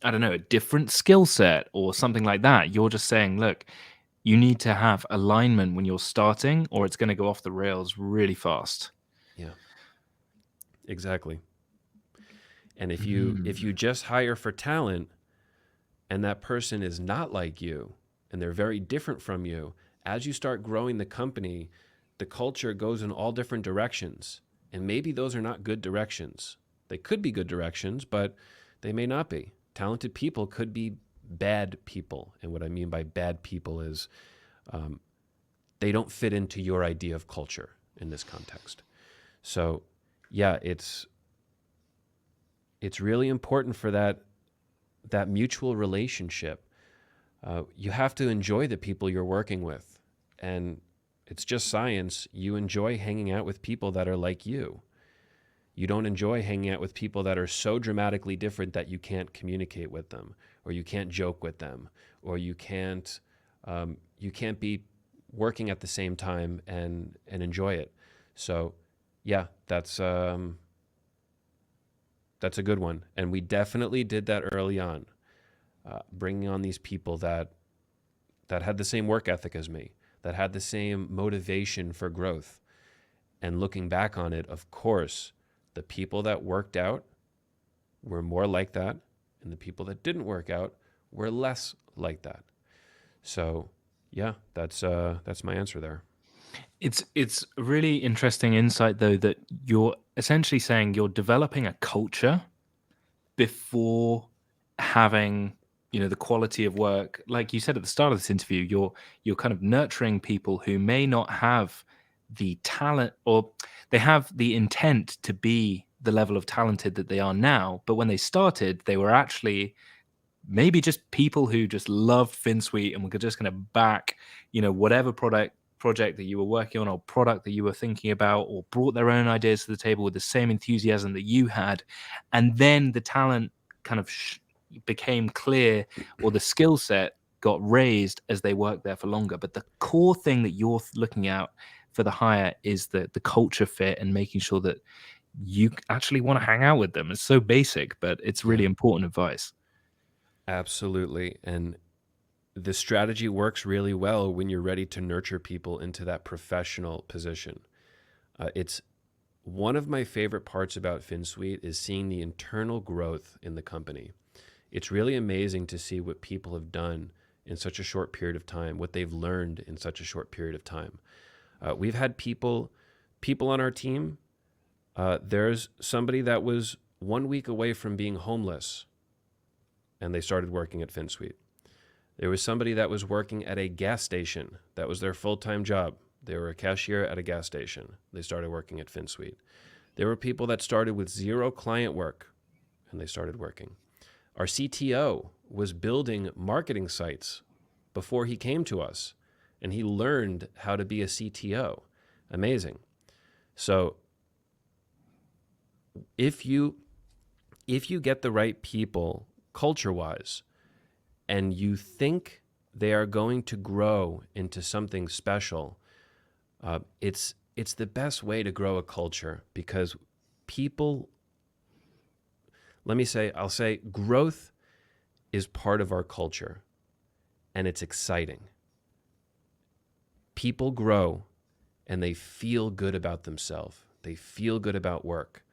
I don't know, a different skill set or something like that. You're just saying, look, you need to have alignment when you're starting, or it's going to go off the rails really fast. Yeah, exactly. And if you Mm. just hire for talent and that person is not like you and they're very different from you, as you start growing the company, the culture goes in all different directions. And maybe those are not good directions. They could be good directions, but they may not be. Talented people could be bad people. And what I mean by bad people is they don't fit into your idea of culture in this context. So, yeah, it's really important for that mutual relationship. You have to enjoy the people you're working with, and it's just science. You enjoy hanging out with people that are like you. You don't enjoy hanging out with people that are so dramatically different that you can't communicate with them, or you can't joke with them, or you can't be working at the same time and enjoy it. So, yeah, that's a good one, and we definitely did that early on. bringing on these people that had the same work ethic as me, that had the same motivation for growth. And looking back on it, of course, the people that worked out were more like that, and the people that didn't work out were less like that. So, yeah, that's my answer there. It's a really interesting insight though that you're essentially saying you're developing a culture before having the quality of work. Like you said at the start of this interview, you're kind of nurturing people who may not have the talent, or they have the intent to be the level of talented that they are now, but when they started they were actually maybe just people who just loved Finsweet and were just going to back, whatever project that you were working on or product that you were thinking about, or brought their own ideas to the table with the same enthusiasm that you had. And then the talent kind of became clear, or the skill set got raised as they worked there for longer. But the core thing that you're looking at for the hire is the culture fit and making sure that you actually want to hang out with them. It's so basic, but it's Yeah, really important advice. absolutely. And the strategy works really well when you're ready to nurture people into that professional position. It's one of my favorite parts about Finsweet is seeing the internal growth in the company. It's really amazing to see what people have done in such a short period of time, what they've learned in such a short period of time. We've had people on our team. There's somebody that was 1 week away from being homeless, and they started working at Finsweet. There was somebody that was working at a gas station. That was their full-time job. They were a cashier at a gas station. They started working at Finsweet. There were people that started with 0 client work, and they started working. Our CTO was building marketing sites before he came to us, and he learned how to be a CTO. Amazing. So if you get the right people culture-wise, and you think they are going to grow into something special, it's the best way to grow a culture, because people, I'll say growth is part of our culture, and it's exciting. People grow and they feel good about themselves. They feel good about work,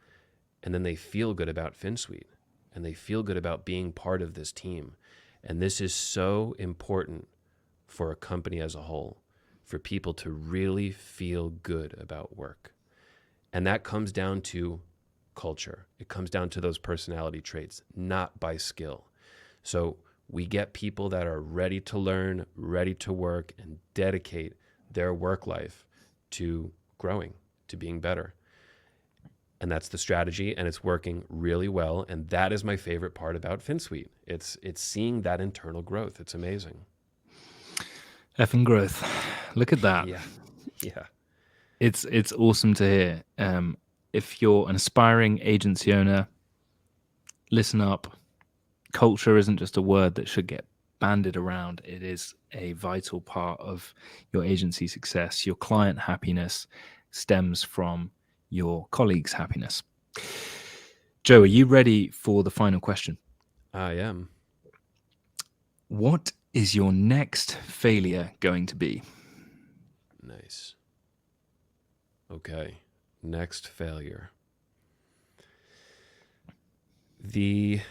and then they feel good about Finsweet, and they feel good about being part of this team. And this is so important for a company as a whole, for people to really feel good about work. And that comes down to culture. It comes down to those personality traits, not by skill. So we get people that are ready to learn, ready to work, and dedicate their work life to growing, to being better. And that's the strategy, and it's working really well. And that is my favorite part about Finsweet. It's seeing that internal growth. It's amazing. Effing growth. Look at that. Yeah. Yeah. It's awesome to hear. If you're an aspiring agency owner, listen up. Culture isn't just a word that should get bandied around. It is a vital part of your agency success. Your client happiness stems from your colleagues' happiness. Joe, are you ready for the final question? I am. What is your next failure going to be? Nice. Okay. Next failure. The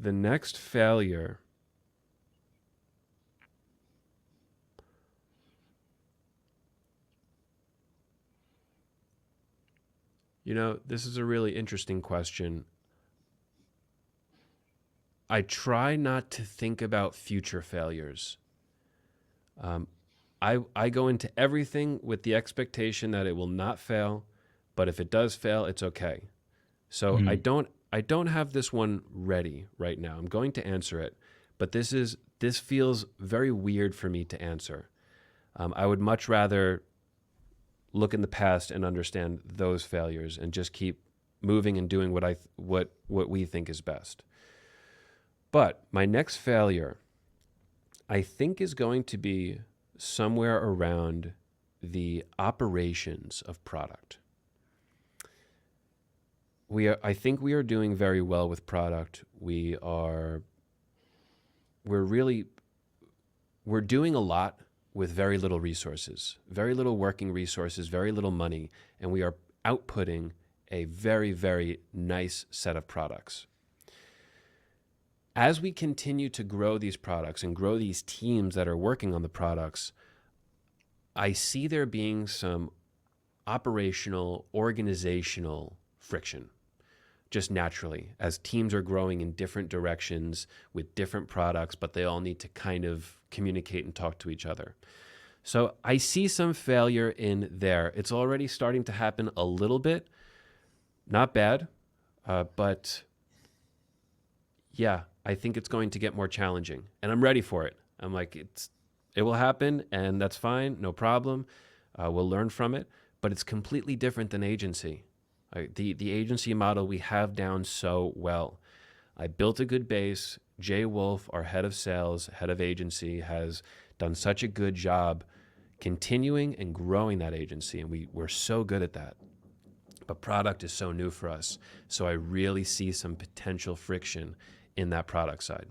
next failure, this is a really interesting question. I try not to think about future failures. I go into everything with the expectation that it will not fail, but if it does fail, it's okay. So I don't have this one ready right now. I'm going to answer it, but this feels very weird for me to answer. I would much rather look in the past and understand those failures and just keep moving and doing what we think is best. But my next failure, I think, is going to be somewhere around the operations of product. I think we are doing very well with product. We are we're doing a lot with very little resources, very little working resources, very little money, and we are outputting a very, very nice set of products. As we continue to grow these products and grow these teams that are working on the products, I see there being some operational, organizational friction just naturally as teams are growing in different directions with different products, but they all need to kind of communicate and talk to each other. So I see some failure in there. It's already starting to happen a little bit. Not bad, but yeah, I think it's going to get more challenging, and I'm ready for it. I'm like, it will happen, and that's fine, no problem. We'll learn from it, but it's completely different than agency. The agency model we have down so well. I built a good base. Jay Wolf, our head of sales, head of agency, has done such a good job continuing and growing that agency, and we're so good at that. But product is so new for us, so I really see some potential friction in that product side.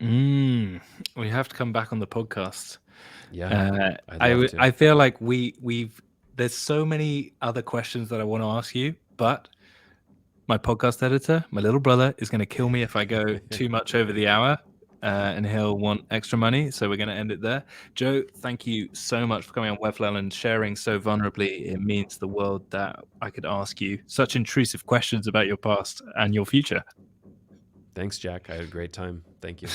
We have to come back on the podcast. Yeah, I'd love to. I feel like we've there's so many other questions that I want to ask you, but my podcast editor, my little brother, is going to kill me if I go too much over the hour, and he'll want extra money. So we're going to end it there. Joe, thank you so much for coming on Webflail and sharing so vulnerably. It means the world that I could ask you such intrusive questions about your past and your future. Thanks, Jack. I had a great time. Thank you.